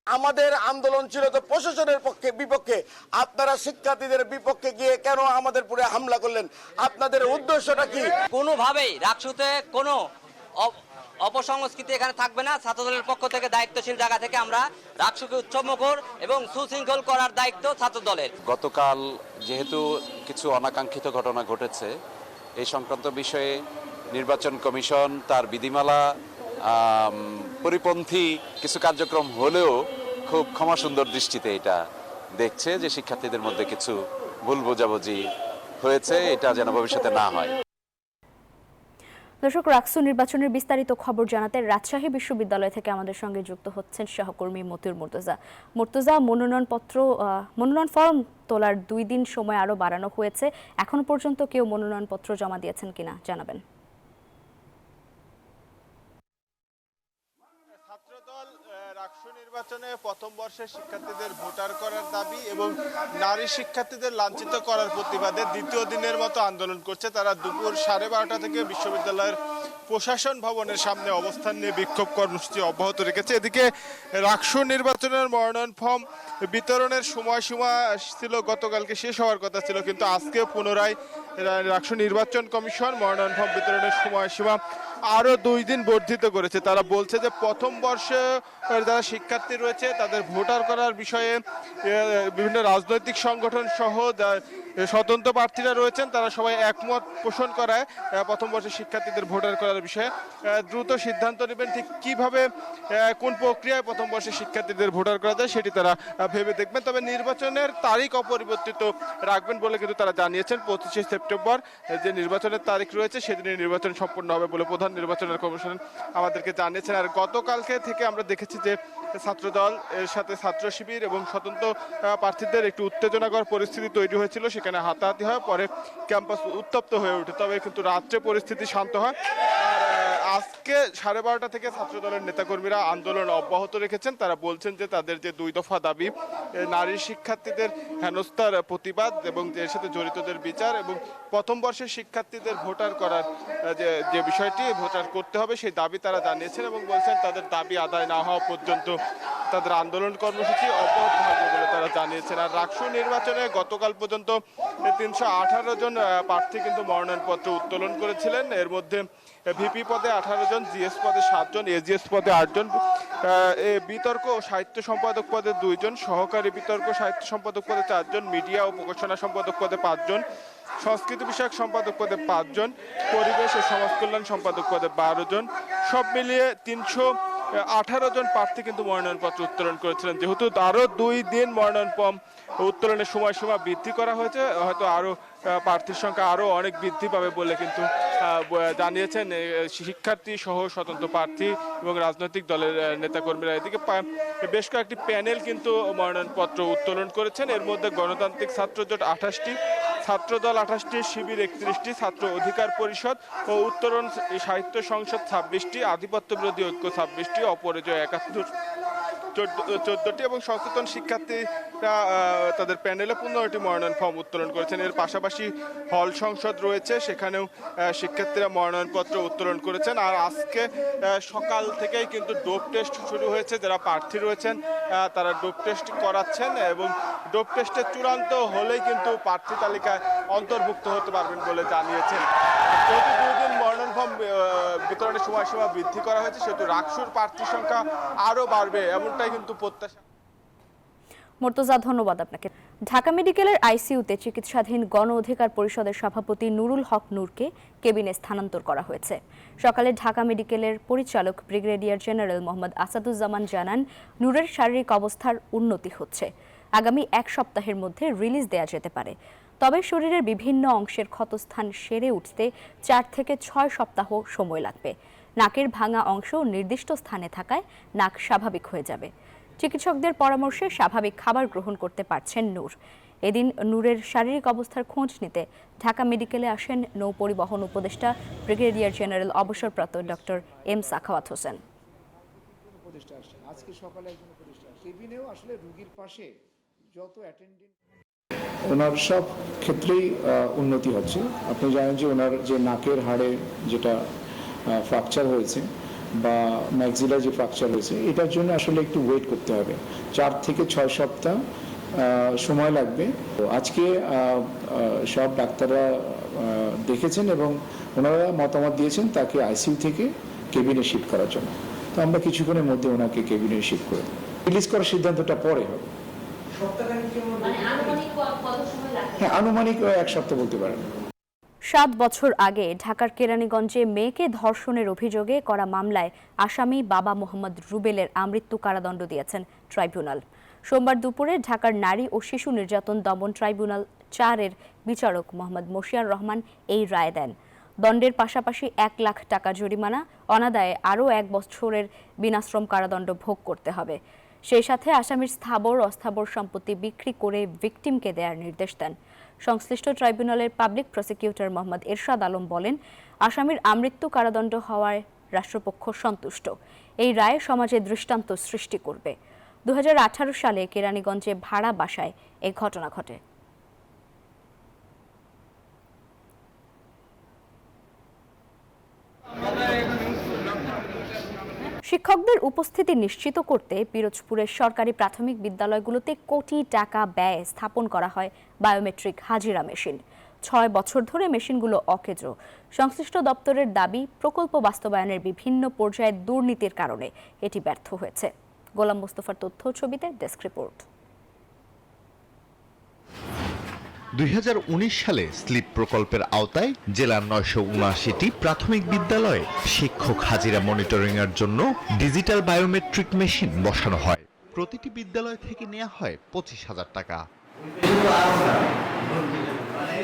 আমাদের আন্দোলন ছিল তো প্রশাসনের বিপক্ষে, আপনারা শিক্ষার্থীদের বিপক্ষে গিয়ে কেন আমাদের পুরো হামলা করলেন? আপনাদের উদ্দেশ্যটা কি? কোনোভাবেই রাকসুতে কোনো অপসংস্কৃতি এখানে থাকবে না। ছাত্রদলের পক্ষ থেকে দায়িত্বশীল জায়গা থেকে আমরা রাকসুকে উচ্চমুখর এবং সুশৃঙ্খল করার দায়িত্ব ছাত্রদলের। গতকাল যেহেতু কিছু অনাকাঙ্ক্ষিত ঘটনা ঘটেছে, এই সংক্রান্ত বিষয়ে নির্বাচন কমিশন তার বিধিমালা পরিপন্থী কিছু কার্যক্রম হলেও খুব ক্ষমাসুন্দর দৃষ্টিতে এটা দেখছে যে শিক্ষার্থীদের মধ্যে কিছু ভুল বোঝাবুঝি হয়েছে, এটা যেন ভবিষ্যতে না হয়। দর্শক, রাকসু নির্বাচনের বিস্তারিত খবর জানাতে রাজশাহী বিশ্ববিদ্যালয় থেকে আমাদের সঙ্গে যুক্ত হচ্ছেন সহকর্মী মতিউর মুর্তজা। মুর্তজা, মনোনয়ন ফর্ম তোলার 2 দিন সময় আরো বাড়ানো হয়েছে, এখনো পর্যন্ত কেউ মনোনয়নপত্র জমা দিয়েছেন কিনা জানাবেন। রাকসু নির্বাচনে প্রথম বর্ষের শিক্ষার্থীদের ভোটার করার দাবি এবং নারী শিক্ষার্থীদের লাঞ্ছিত করার প্রতিবাদে দ্বিতীয় দিনের মতো আন্দোলন করছে। তারা দুপুর 12:30 থেকে বিশ্ববিদ্যালয়ের প্রশাসন ভবনের সামনে অবস্থান নিয়ে বিক্ষোভ কর্মসূচি অব্যাহত রেখেছে। এদিকে রাকসু নির্বাচনের মনোনয়ন ফর্ম বিতরণের সময়সীমা ছিল গতকালকে শেষ হওয়ার কথা ছিল, কিন্তু আজকে পুনরায় রাকসু নির্বাচন কমিশন মনোনয়ন ফর্ম বিতরণের সময়সীমা আরও 2 দিন বর্ধিত করেছে। তারা বলছে যে প্রথম বর্ষে যারা শিক্ষার্থী রয়েছে তাদের ভোটার করার বিষয়ে বিভিন্ন রাজনৈতিক সংগঠন সহ স্বতন্ত্র প্রার্থীরা রয়েছেন, তারা সবাই একমত পোষণ করায় প্রথম বর্ষের শিক্ষার্থীদের ভোটার করার বিষয়ে দ্রুত সিদ্ধান্ত নেবেন। ঠিক কিভাবে কোন প্রক্রিয়ায় প্রথম বর্ষের শিক্ষার্থীদের ভোটার করা যায় সেটি তারা ভেবে দেখবেন। তবে নির্বাচনের তারিখ অপরিবর্তিত রাখবেন বলে কিন্তু তারা জানিয়েছেন। 25শে সেপ্টেম্বর যে নির্বাচনের তারিখ রয়েছে সেদিনে নির্বাচন সম্পন্ন হবে বলে প্রধান নির্বাচনের কমিশন আমাদেরকে জানিয়েছেন। আর গতকালকে থেকে আমরা দেখেছি যে ছাত্রদল এর সাথে ছাত্র শিবির এবং স্বতন্ত্র প্রার্থীদের একটু উত্তেজনাকর পরিস্থিতি তৈরি হয়েছিল, সেখানে হাতাহাতি হয়, পরে ক্যাম্পাস উত্তপ্ত হয়ে ওঠে। তবে কিন্তু রাত্রে পরিস্থিতি শান্ত হয়। আর আজকে 12:30 থেকে ছাত্রদলের নেতাকর্মীরা আন্দোলন অব্যাহত রেখেছেন। তারা বলছেন যে তাদের যে 2 দফা দাবি, নারী শিক্ষার্থীদের হেনস্থার প্রতিবাদ এবং এর সাথে জড়িতদের বিচার এবং প্রথম বর্ষের শিক্ষার্থীদের ভোটার করার যে বিষয়টি ভোটার করতে হবে সেই দাবি তারা জানিয়েছেন এবং বলছেন তাদের দাবি আদায় না হওয়া পর্যন্ত তাদের আন্দোলন কর্মসূচি অব্যাহত থাকবে বলে তারা জানিয়েছেন। আর রাকসু নির্বাচনে গতকাল পর্যন্ত 318 জন প্রার্থী কিন্তু মনোনয়নপত্র উত্তোলন করেছিলেন। এর মধ্যে ভিপি পদে 18 জন, জিএস পদে 7 জন, এজিএস পদে 8 জন, বিতর্ক ও সাহিত্য সম্পাদক পদে 2 জন, সহকারী বিতর্ক সাহিত্য সম্পাদক পদে 4 জন, মিডিয়া ও প্রকাশনা সম্পাদক পদে 5 জন, সংস্কৃতি বিষয়ক সম্পাদক পদে 5 জন, পরিবেশ ও সমাজ কল্যাণ সম্পাদক পদে 12 জন, সব মিলিয়ে 318 জন প্রার্থী কিন্তু মনোনয়নপত্র উত্তোলন করেছিলেন। যেহেতু আরও 2 দিন মনোনয়ন ফর্ম উত্তোলনের সময়সীমা বৃদ্ধি করা হয়েছে, হয়তো আরও প্রার্থীর সংখ্যা আরও অনেক বৃদ্ধি পাবে বলে কিন্তু জানিয়েছেন শিক্ষার্থী সহ স্বতন্ত্র প্রার্থী এবং রাজনৈতিক দলের নেতাকর্মীরা। এদিকে বেশ কয়েকটি প্যানেল কিন্তু মনোনয়নপত্র উত্তোলন করেছেন। এর মধ্যে গণতান্ত্রিক ছাত্রজোট 28টি, ছাত্রদল 28টি, শিবির 31টি, ছাত্র অধিকার পরিষদ ও উত্তরণ সাহিত্য সংসদ 26টি, আধিপত্য বিরোধী ঐক্য 26টি, অপরাজয় 14টি এবং সচেতন শিক্ষার্থীরা তাদের প্যানেলে 15টি মনোনয়ন ফর্ম উত্তোলন করেছেন। এর পাশাপাশি হল সংসদ রয়েছে, সেখানেও শিক্ষার্থীরা মনোনয়নপত্র উত্তোলন করেছেন। আর আজকে সকাল থেকেই কিন্তু ডোপ টেস্ট শুরু হয়েছে। যারা প্রার্থী রয়েছেন তারা ডোপ টেস্ট করাচ্ছেন এবং ডোপ টেস্টে চূড়ান্ত হলেই কিন্তু প্রার্থী তালিকায় অন্তর্ভুক্ত হতে পারবেন বলে জানিয়েছেন। যেহেতু 2 দিন মনোনয়ন ফর্ম বিতরণের সময়সীমা বৃদ্ধি করা হয়েছে, সেহেতু রাকসুর প্রার্থীর সংখ্যা আরও বাড়বে এমনটাই কিন্তু প্রত্যাশা। মুর্তজা, ধন্যবাদ আপনাকে। ঢাকা মেডিকেলের আইসিইউতে চিকিৎসাধীন গণ অধিকার পরিষদের সভাপতি নুরুল হক নূরকে কেবিনে স্থানান্তর করা হয়েছে। সকালে ঢাকা মেডিকেলের পরিচালক ব্রিগেডিয়ার জেনারেল মোহাম্মদ আসাদুজ্জামান জানান, নূরের শারীরিক অবস্থার উন্নতি হচ্ছে, আগামী 1 সপ্তাহের মধ্যে রিলিজ দেয়া যেতে পারে। তবে শরীরের বিভিন্ন অংশের ক্ষতস্থান সেরে উঠতে 4 থেকে 6 সপ্তাহ সময় লাগবে। নাকের ভাঙা অংশ নির্দিষ্ট স্থানে থাকায় নাক স্বাভাবিক হয়ে যাবে। চিকিৎসকদের পরামর্শে স্বাভাবিক খাবার গ্রহণ করতে পারছেন নূর। এদিন নূরের শারীরিক অবস্থার খোঁজ নিতে ঢাকা মেডিকেলে আসেন নৌপরিবহন উপদেষ্টা ব্রিগেডিয়ার জেনারেল অবসরপ্রাপ্ত ডক্টর এম সাখাওয়াত হোসেন। আজকে সকালে একজন উপদেষ্টা কেবিনেও আসলে রোগীর পাশে যত অ্যাটেন্ডেন্ট ওনার সব ক্ষেত্রেই উন্নতি হচ্ছে। আপনি জানেন যে ওনার যে নাকের হাড়ে যেটা ফ্র্যাকচার হয়েছে বা ম্যাক্সিলার যে ফ্র্যাকচার হয়েছে, এটার জন্য আসলে একটু ওয়েট করতে হবে। 4 থেকে 6 সপ্তাহ সময় লাগবে। আজকে সব ডাক্তাররা দেখেছেন এবং ওনারা মতামত দিয়েছেন তাকে আইসিইউ থেকে কেবিনে শিফট করার জন্য। তো আমরা কিছুক্ষণের মধ্যে ওনাকে কেবিনে শিফট করে দেব। রিলিজ করার সিদ্ধান্তটা পরে হবে। হ্যাঁ, আনুমানিক 1 সপ্তাহ বলতে পারেন। 7 বছর আগে ঢাকার কেরানীগঞ্জে মেয়েকে ধর্ষণের অভিযোগে করা মামলায় আসামি বাবা মোহাম্মদ রুবেলের আমৃত্যু কারাদণ্ড দিয়েছেন ট্রাইব্যুনাল। সোমবার দুপুরে ঢাকার নারী ও শিশু নির্যাতন দমন ট্রাইব্যুনাল 4-এর বিচারক মোহাম্মদ মশিয়ার রহমান এই রায় দেন। দণ্ডের পাশাপাশি 1 লাখ টাকা জরিমানা, অনাদায়ে আরও 1 বছরের বিনাশ্রম কারাদণ্ড ভোগ করতে হবে। সেই সাথে আসামির স্থাবর অস্থাবর সম্পত্তি বিক্রি করে ভিকটিমকে দেওয়ার নির্দেশ দেন। সংশ্লিষ্ট ট্রাইব্যুনালের পাবলিক প্রসিকিউটর মোহাম্মদ এরশাদ আলম বলেন, আসামির আমৃত্যু কারাদণ্ড হওয়ায় রাষ্ট্রপক্ষ সন্তুষ্ট। এই রায় সমাজে দৃষ্টান্ত সৃষ্টি করবে। 2018 সালে কেরানীগঞ্জে ভাড়া বাসায় এই ঘটনা ঘটে। শিক্ষকদের উপস্থিতি নিশ্চিত করতে পিরোজপুরের সরকারি প্রাথমিক বিদ্যালয়গুলোতে কোটি টাকা ব্যয়ে স্থাপন করা হয় বায়োমেট্রিক হাজিরা মেশিন। 6 বছর ধরে মেশিনগুলো অকেজো। সংশ্লিষ্ট দপ্তরের দাবি, প্রকল্প বাস্তবায়নের বিভিন্ন পর্যায়ে দুর্নীতির কারণে এটি ব্যর্থ হয়েছে। গোলাম মোস্তফার তথ্য ছবিতে ডেস্ক রিপোর্ট। 2019 সালে স্লিপ প্রকল্পের আওতায় জেলার 979টি প্রাথমিক বিদ্যালয়ে শিক্ষক হাজিরা মনিটরিং এর জন্য ডিজিটাল বায়োমেট্রিক মেশিন বসানো হয়। প্রতিটি বিদ্যালয় থেকে নেওয়া হয় 25,000 টাকা।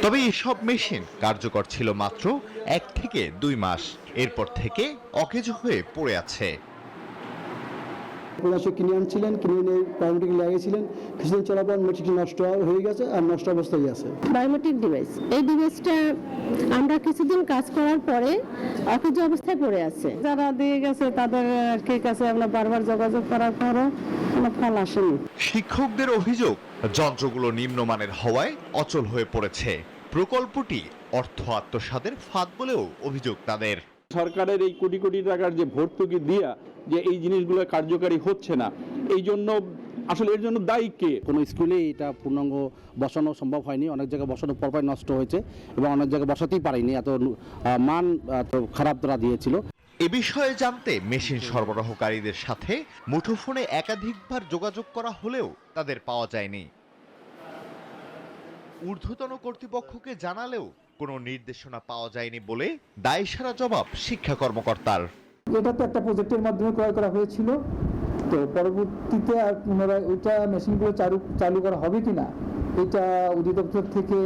তবে এসব মেশিন কার্যকর ছিল মাত্র 1 থেকে 2 মাস। এরপর থেকে অকেজো হয়ে পড়ে আছে। কিনে আনছিলেন, কিনে এনে বায়োমেট্রিক লাগিয়েছিলেন, কিছুদিন চলার পর মেট্রিক নষ্ট হয়ে গেছে আর নষ্ট অবস্থায় আছে। বায়োমেট্রিক ডিভাইস, এই ডিভাইসটা আমরা কিছুদিন কাজ করার পরে অকেজো অবস্থায় পড়ে আছে। যারা দিয়ে গেছে তাদের কাছে আমরা বারবার যোগাযোগ করার পরও কোনো ফল আসেনি। শিক্ষকদের অভিযোগ, যন্ত্রগুলো নিম্নমানের হওয়ায় অচল হয়ে পড়েছে। প্রকল্পটি অর্থ আত্মসাতের ফাঁদ বলেও অভিযোগ তাদের। সরকারের এই কোটি কোটি টাকার যে ভর্তুকি দিয়া যে এই জিনিসগুলো কার্যকারী হচ্ছে না, এই জন্য আসলে এর জন্য দায়ী কে? কোনো স্কুলে এটা পূর্ণাঙ্গ বসানো সম্ভব হয়নি। অনেক জায়গায় বসানোর পরপর নষ্ট হয়েছে এবং অনেক জায়গায় বসাতেই পারেনি, এত মান এত খারাপ তারা দিয়েছিল। এ বিষয়ে জানতে মেশিন সরবরাহকারীদের সাথে মুঠোফোনে একাধিকবার যোগাযোগ করা হলেও তাদের পাওয়া যায়নি। ঊর্ধ্বতন কর্তৃপক্ষকে জানালেও কোনো নির্দেশনা পাওয়া যায়নি বলে দায়সারা জবাব শিক্ষা কর্মকর্তার। এটা তো একটা প্রজেক্টের মাধ্যমে ক্রয় করা হয়েছিল, তো পরবর্তীতে আর পুনরায় ওইটা মেশিনগুলো চালু করা হবে কিনা এটা অধিদপ্তর থেকে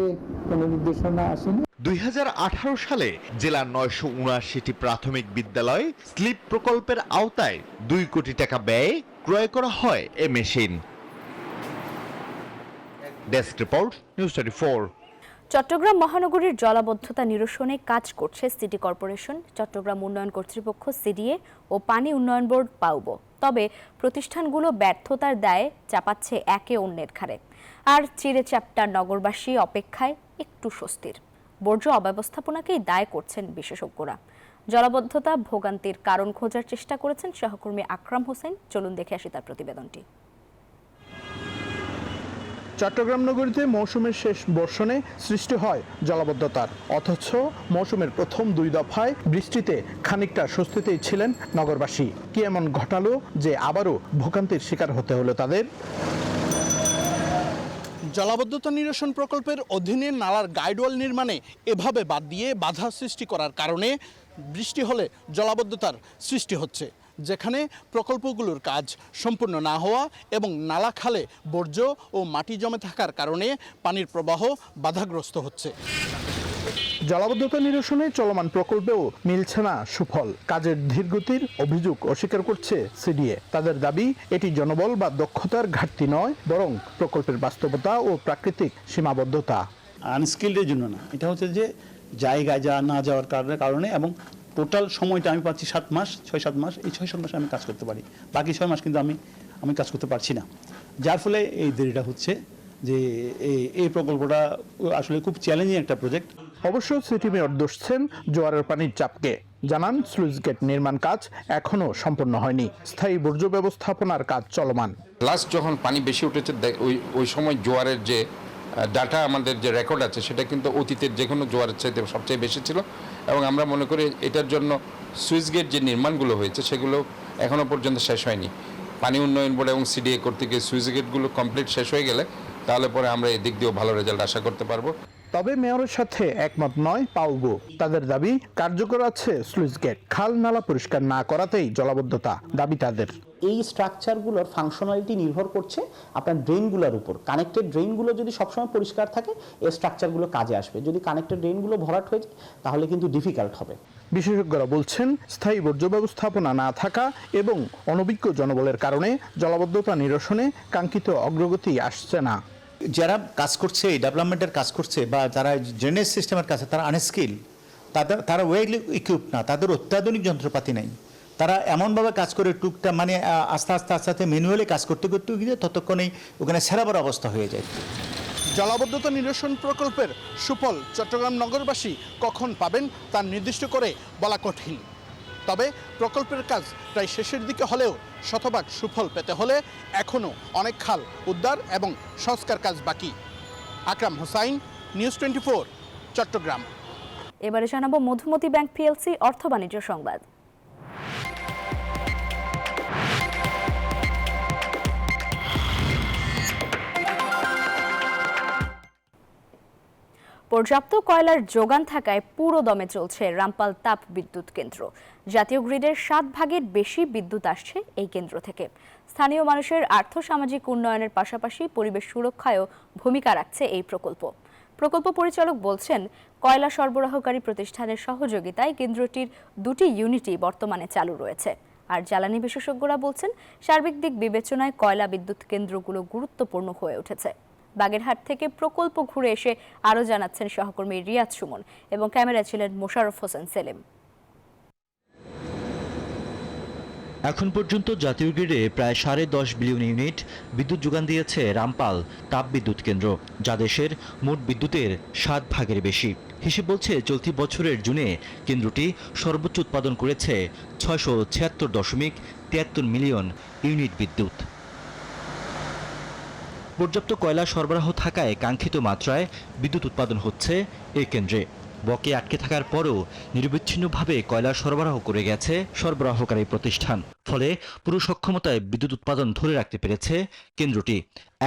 কোনো নির্দেশনা আসেনি। 2018 সালে জেলার 979টি প্রাথমিক বিদ্যালয়ে স্লিপ প্রকল্পের আওতায় 2 কোটি টাকা ব্যয়ে ক্রয় করা হয় এ machine. Desk report, news 24। Chattogram মহানগরীর জলাবদ্ধতা নিরসনে কাজ করছে সিটি কর্পোরেশন, চট্টগ্রাম উন্নয়ন কর্তৃপক্ষ সিডিএ ও পানি উন্নয়ন বোর্ড পাউবো। তবে প্রতিষ্ঠানগুলো ব্যর্থতার দায়ে চাপাচ্ছে একে অন্যের ঘাড়ে। আর চিড়ে চ্যাপ্টা নগরবাসী অপেক্ষায় একটু স্বস্তির। বর্জ্য অব্যবস্থাপনাকেই দায় করছেন বিশেষজ্ঞরা। জলাবদ্ধতা ভোগান্তির কারণ খোঁজার চেষ্টা করেছেন সহকর্মী আকরাম হোসেন। চলুন দেখে আসি তার প্রতিবেদনটি। চট্টগ্রাম নগরীতে মৌসুমের শেষ বর্ষণে সৃষ্টি হয় জলাবদ্ধতার, অথচ মৌসুমের প্রথম 2 দফায় বৃষ্টিতে খানিকটা স্বস্তিতেই ছিলেন নগরবাসী। কি এমন ঘটালো যে আবারও ভোগান্তির শিকার হতে হলো তাদের? জলাবদ্ধতা নিরসন প্রকল্পের অধীনে নালার গাইডওয়াল নির্মাণে এভাবে বাদ দিয়ে বাধা সৃষ্টি করার কারণে বৃষ্টি হলে জলাবদ্ধতার সৃষ্টি হচ্ছে। যেখানে প্রকল্পগুলোর কাজ সম্পূর্ণ না হওয়া এবং নালা খালে বর্জ্য ও মাটি জমে থাকার কারণে পানির প্রবাহ বাধাগ্রস্ত হচ্ছে। জলাবদ্ধতা নিরসনে চলমান প্রকল্পেও মিলছে না সুফল। কাজের ধীরগতির অভিযোগ অস্বীকার করছে সিডিএ। তাদের দাবি এটি জনবল বা দক্ষতার ঘাটতি নয়, বরং প্রকল্পের বাস্তবতা ও প্রাকৃতিক সীমাবদ্ধতা। আনস্কিল্ডের জন্য না, এটা হচ্ছে যে জায়গায় না যাওয়ার কারণে এবং টোটাল সময়টা আমি পাচ্ছি 7 মাস 6-7 মাস, এই 6-7 মাসে আমি কাজ করতে পারি, বাকি 6 মাস কিন্তু আমি কাজ করতে পারছি না, যার ফলে এই দেরিটা হচ্ছে। যে এই প্রকল্পটা আসলে খুব চ্যালেঞ্জিং একটা প্রজেক্ট। অবশ্য সিটি মেয়র দোষছেন জোয়ারের পানির চাপকে। জানান স্লুইস গেট নির্মাণ কাজ এখনো সম্পূর্ণ হয়নি, স্থায়ী বর্জ্য ব্যবস্থাপনার কাজ চলমান। লাস্ট যখন পানি বেশি উঠেছে ওই সময় জোয়ারের যে ডাটা আমাদের যে রেকর্ড আছে সেটা কিন্তু অতীতের যে কোনো জোয়ারের চাইতে সবচেয়ে বেশি ছিল, এবং আমরা মনে করি এটার জন্য সুইচ গেট যে নির্মাণগুলো হয়েছে সেগুলো এখনও পর্যন্ত শেষ হয়নি। পানি উন্নয়ন বোর্ড এবং সিডিএ কর্তৃক সুইচ গেটগুলো কমপ্লিট শেষ হয়ে গেলে তাহলে পরে আমরা এদিক দিয়েও ভালো রেজাল্ট আশা করতে পারবো। তবে মেয়রের সাথে একমত নয় পাউবো। তাদের দাবি কার্যকর আছে স্লুইস গেট, খাল নালা পরিষ্কার না করাতেই জলাবদ্ধতা দাবি তাদের। এই স্ট্রাকচারগুলোর ফাংশনালিটি নির্ভর করছে আপনার ড্রেনগুলোর উপর। কানেক্টেড ড্রেনগুলো যদি সবসময় পরিষ্কার থাকে এই স্ট্রাকচারগুলো কাজে আসবে, যদি কানেক্টেড ড্রেনগুলো ভরাট হয়ে যায় তাহলে কিন্তু ডিফিকাল্ট হবে। বিশেষজ্ঞরা বলছেন স্থায়ী বর্জ্য ব্যবস্থাপনা না থাকা এবং অনভিজ্ঞ জনবলের কারণে জলাবদ্ধতা নিরসনে কাঙ্ক্ষিত অগ্রগতি আসছে না। যারা কাজ করছে, ডেভেলপমেন্টের কাজ করছে বা যারা ড্রেনেজ সিস্টেমের কাছে, তারা আনস্কিল, তারা ওয়েল ইকুইপ না, তাদের অত্যাধুনিক যন্ত্রপাতি নেই। তারা এমনভাবে কাজ করে টুকটা মানে আস্তে আস্তে ম্যানুয়ালি কাজ করতে গিয়ে ততক্ষণেই ওখানে সেরাবার অবস্থা হয়ে যায়। জলাবদ্ধতা নিরসন প্রকল্পের সুফল চট্টগ্রাম নগরবাসী কখন পাবেন তা নির্দিষ্ট করে বলা কঠিন। তবে প্রকল্পের কাজ প্রায় শেষের দিকে হলেও শতভাগ সুফল পেতে হলে এখনও অনেক খাল উদ্ধার এবং সংস্কার কাজ বাকি। আকরাম হোসাইন, নিউজ 24, চট্টগ্রাম। এবারে জানাবো মধুমতি ব্যাংক পিএলসি অর্থ বাণিজ্য সংবাদ। পর্যাপ্ত কয়লার যোগান থাকায় পুরো দমে চলছে রামপাল তাপ বিদ্যুৎ কেন্দ্র। জাতীয় গ্রিডের 7 ভাগের বেশি বিদ্যুৎ আসছে এই কেন্দ্র থেকে। স্থানীয় মানুষের আর্থসামাজিক উন্নয়নের পাশাপাশি পরিবেশ সুরক্ষায়ও ভূমিকা রাখছে এই প্রকল্প। প্রকল্প পরিচালক বলছেন, কয়লা সরবরাহকারী প্রতিষ্ঠানের সহযোগিতায় কেন্দ্রটির 2টি ইউনিটই বর্তমানে চালু রয়েছে। আর জ্বালানি বিশেষজ্ঞরা বলছেন, সার্বিক দিক বিবেচনায় কয়লা বিদ্যুৎ কেন্দ্রগুলো গুরুত্বপূর্ণ হয়ে উঠেছে। বাগেরহাট থেকে প্রকল্প ঘুরে এসে আরও জানাচ্ছেন সহকর্মী রিয়াদ সুমন, এবং ক্যামেরায় ছিলেন মোশাররফ হোসেন সেলিম। এখন পর্যন্ত জাতীয় গ্রিডে প্রায় 10.5 বিলিয়ন ইউনিট বিদ্যুৎ যোগান দিয়েছে রামপাল তাপ বিদ্যুৎ কেন্দ্র, যা দেশের মোট বিদ্যুতের 7 ভাগের বেশি। হিসেব বলছে চলতি বছরের জুনে কেন্দ্রটি সর্বোচ্চ উৎপাদন করেছে 676.73 মিলিয়ন ইউনিট বিদ্যুৎ। পর্যাপ্ত কয়লা সরবরাহ থাকায় কাঙ্ক্ষিত মাত্রায় বিদ্যুৎ উৎপাদন হচ্ছে এই কেন্দ্রে। বকে আটকে থাকার পরও নিরবিচ্ছিন্নভাবে কয়লা সরবরাহ করে গেছে সরবরাহকারী প্রতিষ্ঠান। ফলে পুরো সক্ষমতায় বিদ্যুৎ উৎপাদন ধরে রাখতে পেরেছে কেন্দ্রটি।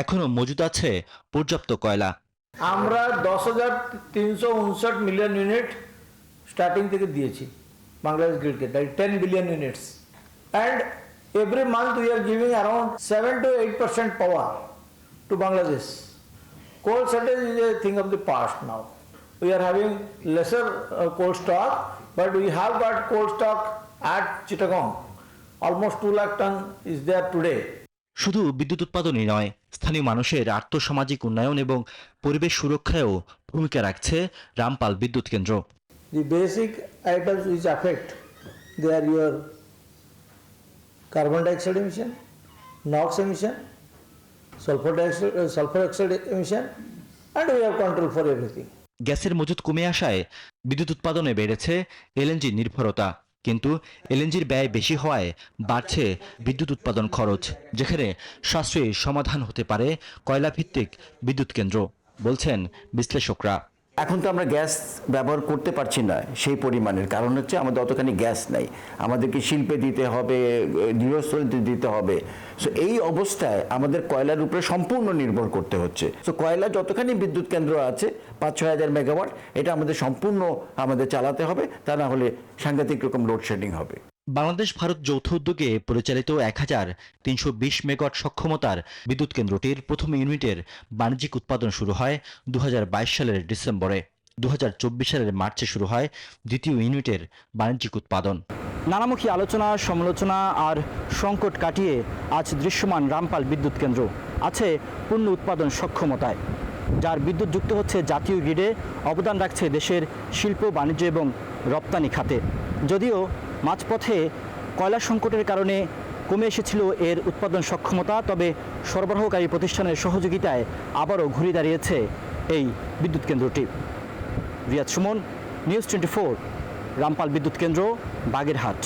এখনও মজুদ আছে পর্যাপ্ত কয়লা। আমরা 10,359 মিলিয়ন ইউনিট স্টার্টিং থেকে দিয়েছি বাংলাদেশ গ্রিডকে, that 10 billion units, and every month we are giving around 7 to 8% power to Bangladesh. Coal shortage is a thing of the past now. We are having lesser coal stock, but we have got coal stock at Chittagong. Almost 2 lakh ton is there today. শুধু বিদ্যুৎ উৎপাদনই নয়, স্থানীয় মানুষের আর্থসামাজিক উন্নয়ন এবং পরিবেশ সুরক্ষায়ও ভূমিকা রাখছে রামপাল বিদ্যুৎ কেন্দ্র। The basic items which affect, they are your carbon dioxide emission, NOx emission, sulfur oxide emission, and we have control for everything. গ্যাসের মজুদ কমে আসায় বিদ্যুৎ উৎপাদনে বেড়েছে এলএনজি নির্ভরতা, কিন্তু এলএনজির ব্যয় বেশি হওয়ায় বাড়ছে বিদ্যুৎ উৎপাদন খরচ, যেখানে সাশ্রয়ী সমাধান হতে পারে কয়লা ভিত্তিক বিদ্যুৎ কেন্দ্র, বলছেন বিশ্লেষকরা। এখন তো আমরা গ্যাস ব্যবহার করতে পারছি না সেই পরিমাণের, কারণ হচ্ছে আমাদের অতখানি গ্যাস নাই, আমাদেরকে শিল্পে দিতে হবে, গৃহস্থলীতে দিতে হবে। সো এই অবস্থায় আমাদের কয়লার উপরে সম্পূর্ণ নির্ভর করতে হচ্ছে। সো কয়লা যতখানি বিদ্যুৎ কেন্দ্র আছে 5-6 হাজার মেগাওয়াট, এটা আমাদের সম্পূর্ণ চালাতে হবে, তা না হলে সাংঘাতিক রকম লোডশেডিং হবে। বাংলাদেশ ভারত যৌথ উদ্যোগে পরিচালিত 1320 মেগাওয়াট সক্ষমতার বিদ্যুৎ কেন্দ্রটির প্রথম ইউনিটের বাণিজ্যিক উৎপাদন শুরু হয় 2022 সালের ডিসেম্বরে। 2024 সালের মার্চে শুরু হয় দ্বিতীয় ইউনিটের বাণিজ্যিক উৎপাদন। নানামুখী আলোচনা, সমালোচনা আর সংকট কাটিয়ে আজ দৃশ্যমান রামপাল বিদ্যুৎ কেন্দ্র আছে পূর্ণ উৎপাদন সক্ষমতায়, যার বিদ্যুৎ যুক্ত হচ্ছে জাতীয় গ্রিডে, অবদান রাখছে দেশের শিল্প, বাণিজ্য এবং রপ্তানি খাতে। যদিও মাঝপথে কয়লা সংকটের কারণে কমে এসেছিল এর উৎপাদন সক্ষমতা, তবে সরবরাহকারী প্রতিষ্ঠানের সহযোগিতায় আবারও ঘুরে দাঁড়িয়েছে এই বিদ্যুৎ কেন্দ্রটি। রিয়াদ সুমন, নিউজ 24, রামপাল বিদ্যুৎ কেন্দ্র, বাগেরহাট।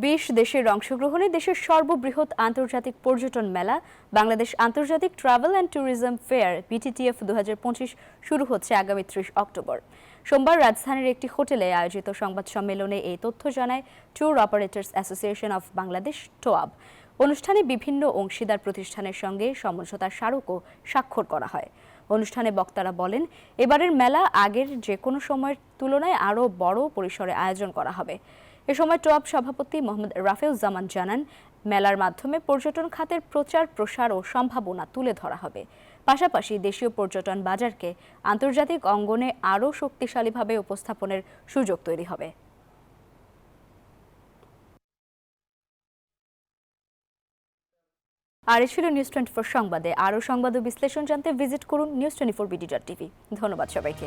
20 দেশের অংশগ্রহণে দেশের সর্ববৃহৎ আন্তর্জাতিক পর্যটন মেলা বাংলাদেশ আন্তর্জাতিক travel and tourism fair BTTF 2025 শুরু হচ্ছে আগামী 30 অক্টোবর। সোমবার রাজধানীর একটি হোটেলে আয়োজিত সংবাদ সম্মেলনে এই তথ্য জানায় tour operators association of Bangladesh টোয়াব। অনুষ্ঠানে বিভিন্ন অংশীদার প্রতিষ্ঠানের সঙ্গে সমঝোতার স্মারকও স্বাক্ষর করা হয়। অনুষ্ঠানে বক্তারা বলেন, এবারের মেলা আগের যে কোনো সময়ের তুলনায় আরও বড় পরিসরে আয়োজন করা হবে। এ সময় টোয়াব সভাপতি মোহাম্মদ রাফেউজ্জামান জানান, মেলার মাধ্যমে পর্যটন খাতের প্রচার প্রসার ও সম্ভাবনা তুলে ধরা হবে। পাশাপাশি দেশীয় পর্যটন বাজারকে আন্তর্জাতিক অঙ্গনে আরও শক্তিশালীভাবে উপস্থাপনের সুযোগ তৈরি হবে। আর এ ছিল নিউজ 24 সংবাদে। আরও সংবাদ ও বিশ্লেষণ জানতে ভিজিট করুন news24bd.tv। ধন্যবাদ সবাইকে।